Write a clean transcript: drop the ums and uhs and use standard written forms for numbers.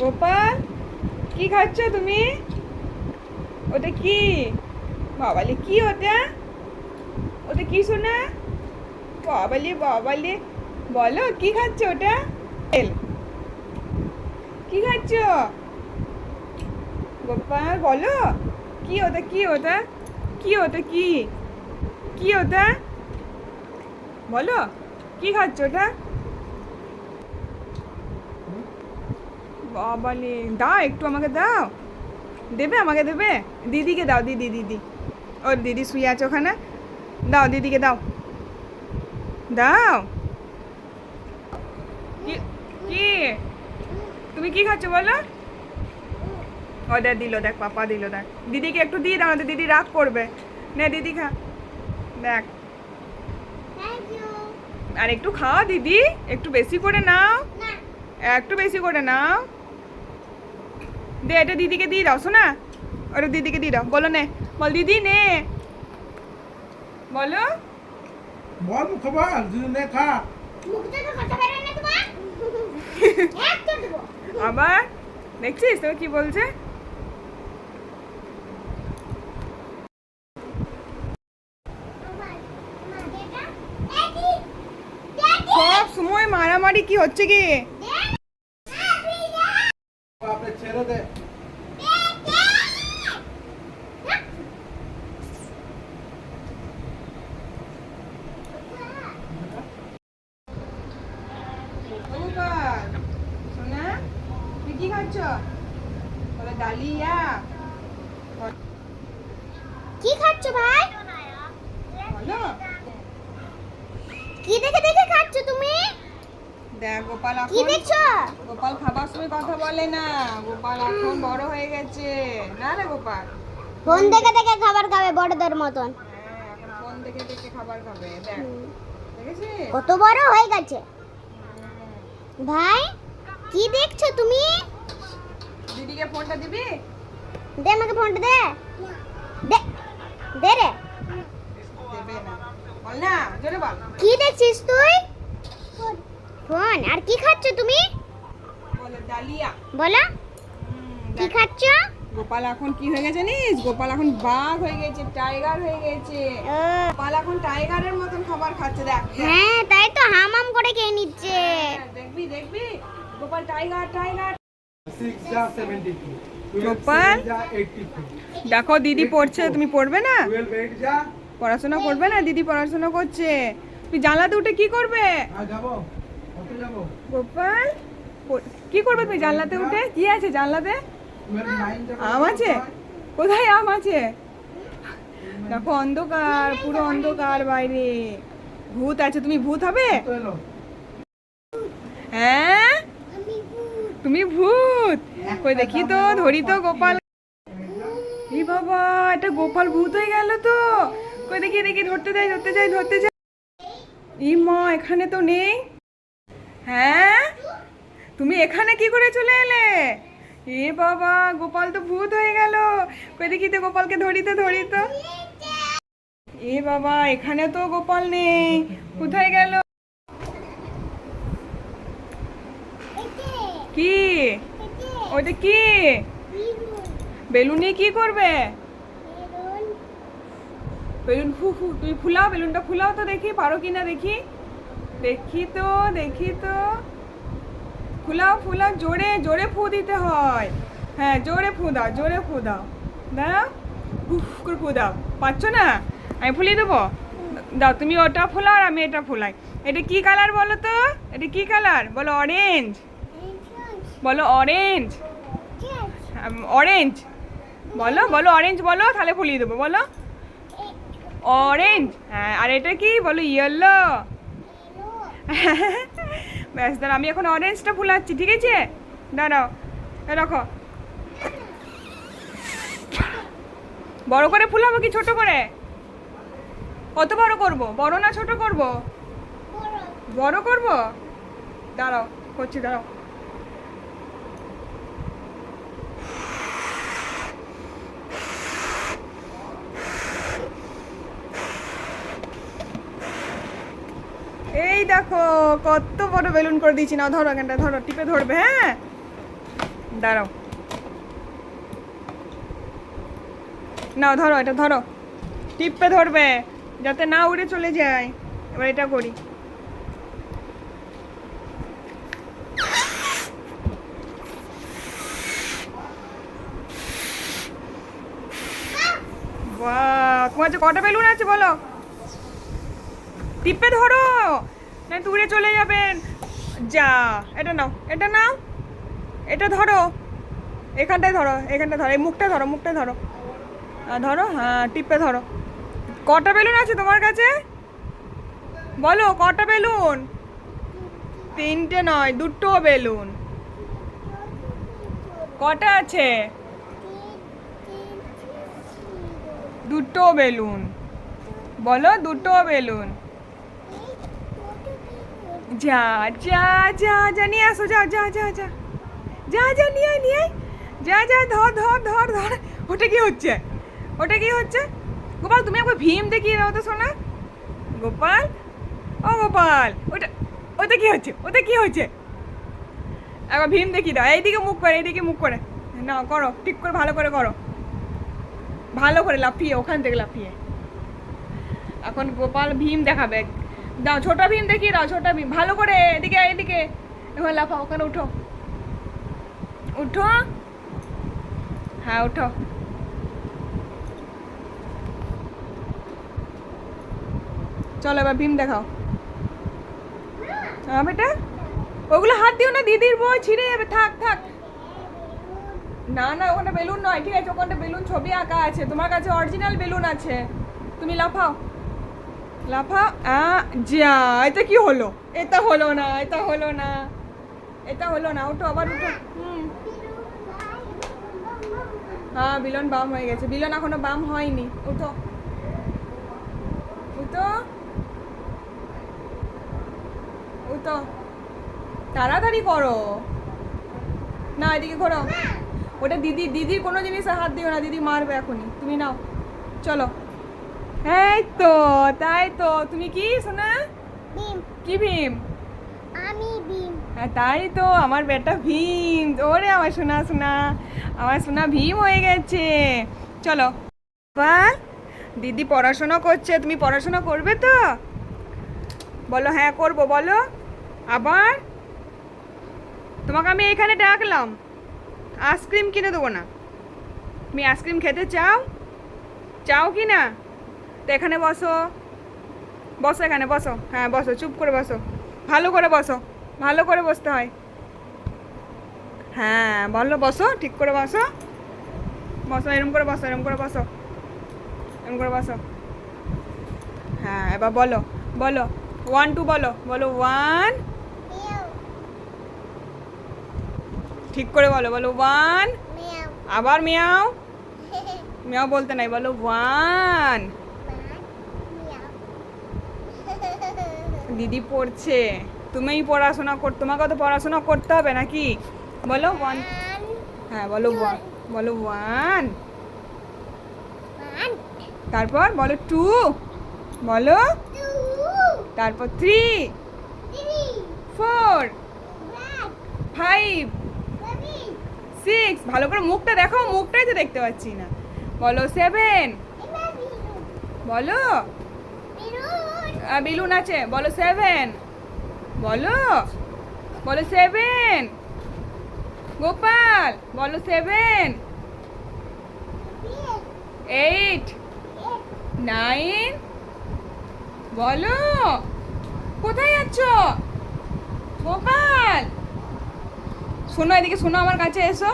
গোপাল, কি খাচ্ছ তুমি? ওটা কি? বাবালে, কি ওটা? ওটা কি শোনা? বাবালে বাবালে, বলো কি খাচ্ছ ওটা? কি খাচ্ছ গোপাল? বলো কি ওটা? কি ওটা? কি ওটা? কি কি ওটা? বলো কি খাচ্ছ ওটা? বাবালে, দাও একটু আমাকে দাও। দেবে? আমাকে দেবে? দিদিকে দাও। দিদি দিদি, ওর দিদি শুয়ে আছে ওখানে। দাও, দিদিকে দাও। দাও। কি কি তুমি কি খাচ্ছ বলো? ও দেখ দিল, দেখ পাপা দিল, দেখ। দিদিকে একটু দিয়ে দাও, না দিদি রাগ করবে। নে দিদি খা, দেখ। আর একটু খাও দিদি, একটু বেশি করে নাও, একটু বেশি করে নাও। দে, এটা দিদিকে দিয়ে দাও শোনা, ওটা দিদিকে দিয়ে দাও। বলো নে, বল দিদি নে, বলো। বল মুখ বল, যদি নে খা। আবার দেখছিস তো কি বলছে? সব সময় মারামারি কি হচ্ছে কি? বাপরে ছেড়ে দে। গোপাল, সোনা, তুই কি খাচ্ছ? বলে ডালিয়া। কি খাচ্ছ ভাই? বলো। কি দেখে দেখে খাচ্ছ তুমি? দেখ গোপাল, কি এখন দেখছো? গোপাল খাবার সময় কথা বলে না। গোপাল এখন বড় হয়ে গেছে, না রে গোপাল? ফোন দেখে দেখে খাবার খাবে বড়দের মতন। হ্যাঁ, এখন ফোন দেখে দেখে খাবার খাবে। দেখ, দেখেছিস? কত বড় হয়ে গেছে ভাই। কি দেখছো তুমি? দিদিকে ফোনটা দিবি? দে আমাকে ফোনটা দে। দে দে রে। দেবে না, বল না, জোরে বল। কি দেখছিস তুই? ফোন। আর কি খাচ্ছ তুমি? বলে ডালিয়া। বলো কি দেখ, খাচ্ছ? গোপাল এখন কি হয়ে গেছে জানিস? গোপাল এখন বাঘ হয়ে গেছে, টাইগার হয়ে গেছে। ও, গোপাল এখন টাইগারের মতন খাবার খাচ্ছে, দেখ দেখ। হ্যাঁ তাই তো হামাম করে খেয়ে নিচ্ছে। হ্যাঁ, দেখবি দেখবি, গোপাল টাইগার টাইগার। 6 যা 72, গোপাল, 12 যা 82, দেখো দিদি পড়ছে, তুমি পড়বে না? 12 8 যা। পড়াশোনা করবে না? দিদি পড়াশোনা করছে, তুই জানলাতে উঠে কি করবে? যাবো, কত যাবো? গোপাল, কি করবে তুই জানলাতে উঠে? কি আছে জানলাতে? 9 যাবো। আম আছে? কোথায় আম আছে? দেখো অন্ধকার, পুরো অন্ধকার বাইরে। ভূত আছে, তুমি ভূত হবে? কত এলো? হ্যাঁ, তুমি ভূত? কই দেখি তো, ধরি তো গোপাল। এই বাবা, এটা গোপাল ভূত হয়ে গেল তো। কই দেখি দেখি, ধরতে যাই ধরতে যাই ধরতে যাই। এই মা, এখানে তো নেই। হ্যাঁ, তুমি এখানে কি করে চলে এলে? এ বাবা, গোপাল তো ভূত হয়ে গেল। কই দেখি তো, গোপালকে ধরি তো ধরি তো। এ বাবা, এখানে তো গোপাল নেই, কোথায় গেল? কি ওটা? কি বেলুনে কি করবে? বেলুন তুমি ফুলাও, বেলুনটা ফুলাও তো দেখি, পারো কিনা দেখি। দেখি তো দেখি তো, ফুলাও ফুলাও, জোরে জোরে ফু দিতে হয়। হ্যাঁ, জোরে ফু দাও, জোরে ফু দাও। দাও, হুফ করে ফু দাও। পাচ্ছ না? আমি ফুলিয়ে দেবো। দাও, তুমি ওটা ফুলাও আর আমি এটা ফুলাই। এটা কি কালার বলো তো? এটা কি কালার বলো? অরেঞ্জ। বলো অরেঞ্জ। অরেঞ্জ বলো, বলো অরেঞ্জ বলো, তাহলে ফুলিয়ে দেবো। বলো অরেঞ্জ। হ্যাঁ, আর এটা কি বলো? ইয়েলো। ব্যাস, দাঁড়া, আমি এখন অরেঞ্জটা ফুলাচ্ছি, ঠিক আছে? দাঁড়াও, রাখো। বড় করে ফুলাবো কি ছোট করে? কত বড় করব? বড় না ছোট করব? বড় করব। দাঁড়াও, করছি, দাঁড়াও। এই দেখো কত বড় বেলুন করে দিয়েছি। না ধরো, এখানটা ধরো, টিপে ধরবে। হ্যাঁ, দাঁড়াও, নাও ধরো, এটা ধরো, টিপে ধরবে যাতে না উড়ে চলে যায়। এবার এটা করি। বাহ, তোমার কাছে কটা বেলুন আছে বলো? টিপে ধরো, না তো উড়ে চলে যাবেন। যা, এটা নাও, এটা নাও, এটা ধরো, এখানটায় ধরো, এখানটায় ধরো, এই মুখটা ধরো, মুখটা ধরো, ধরো, হ্যাঁ টিপে ধরো। কটা বেলুন আছে তোমার কাছে বলো? কটা বেলুন? 3টে নয়, 2টো বেলুন। কটা আছে? 2টো বেলুন। বলো, 2টো বেলুন। যা যা যা যা নিয়ে আসো, যা যা যা যা যা যা নিয়ে আয়, নিয়ে আয়, যা যা, ধর ধর ধর ধর। ওটা কি হচ্ছে? ওটা কি হচ্ছে? গোপাল তুমি একবার ভীম দেখিয়ে দাও তো সোনা। গোপাল, ও গোপাল, ওটা ওটা কি হচ্ছে? ওটা কি হচ্ছে? একবার ভীম দেখিয়ে দাও। এইদিকে মুখ করে, এইদিকে মুখ করে না, করো ঠিক করে, ভালো করে করো, ভালো করে লাফিয়ে, ওখান থেকে লাফিয়ে। এখন গোপাল ভীম দেখাবে। দাও, ছোট ভীম দেখিয়ে দাও, ছোট ভীম, ভালো করে, এদিকে এদিকে, এবার লাফাও, ওখানে উঠো, উঠো, হ্যাঁ উঠো। চলো এবার ভীম দেখাও। হ্যাঁ বেটা, ওগুলো হাত দিও না, দিদির বই ছিঁড়ে যাবে, থাক থাক। না না, ওখানে বেলুন নয়, ঠিক আছে, ওখানটা বেলুন ছবি আঁকা আছে, তোমার কাছে অরিজিনাল বেলুন আছে। তুমি লাফাও, লাফাও। যা, এটা কি হলো? এটা হলো না, এটা হলো না, এটা হলো না। ওঠো, আবার উঠো। হ্যাঁ, বিলন বাম হয়ে গেছে, বিলন এখনো বাম হয়নি। উঠো, উঠো, উঠো, তাড়াতাড়ি করো না, এদিকে ঘোরো। ওটা দিদি, দিদির কোনো জিনিসে হাত দিও না, দিদি মারবে এখনই। তুমি নাও, চলো। এই তো, তাই তো। তুমি কি শোনা? ভীম। কি ভীম? আমি ভীম। হ্যাঁ তাই তো, আমার বেটা ভীম। ওরে আমার সোনা সোনা, আমার সোনা ভীম হয়ে গেছে। চলো বাল, দিদি পড়াশোনা করছে, তুমি পড়াশোনা করবে তো? বলো হ্যাঁ করবো, বলো। আবার তোমাকে আমি এখানে ডাকলাম, আইসক্রিম কিনে দেবো না? তুমি আইসক্রিম খেতে চাও? চাও কি না? তো এখানে বসো, বসো, এখানে বসো, হ্যাঁ বসো, চুপ করে বসো, ভালো করে বসো, ভালো করে বসতে হয়। হ্যাঁ বলো, বসো, ঠিক করে বসো, বসো, এরম করে বসো, এরম করে বসো, এরম করে বসো। হ্যাঁ এবার বলো, বলো 1 2 বলো, বলো 1, ঠিক করে বলো, বলো 1, মিয়াও। আবার মিয়াও, মিয়াও বলতে নাই, বলো 1। মিয়াও। দিদি পড়ছে, তুমিই পড়াশোনা তোমাকে তো পড়াশোনা করতে হবে নাকি? বলো 1, হ্যাঁ বলো 1, বলো 1, তারপর বলো 2, বলো, তারপর 3, 4, 5, 6, ভালো করে মুখটা দেখো, মুখটাই তো দেখতে পাচ্ছি না। বলো 7, বলো, বেলুন আছে, বলো 7, বলো, বলো 7, গোপাল বলো 7, 8, 9, বলো, কোথায় যাচ্ছ গোপাল? শোনো, এদিকে শোনো, আমার কাছে এসো।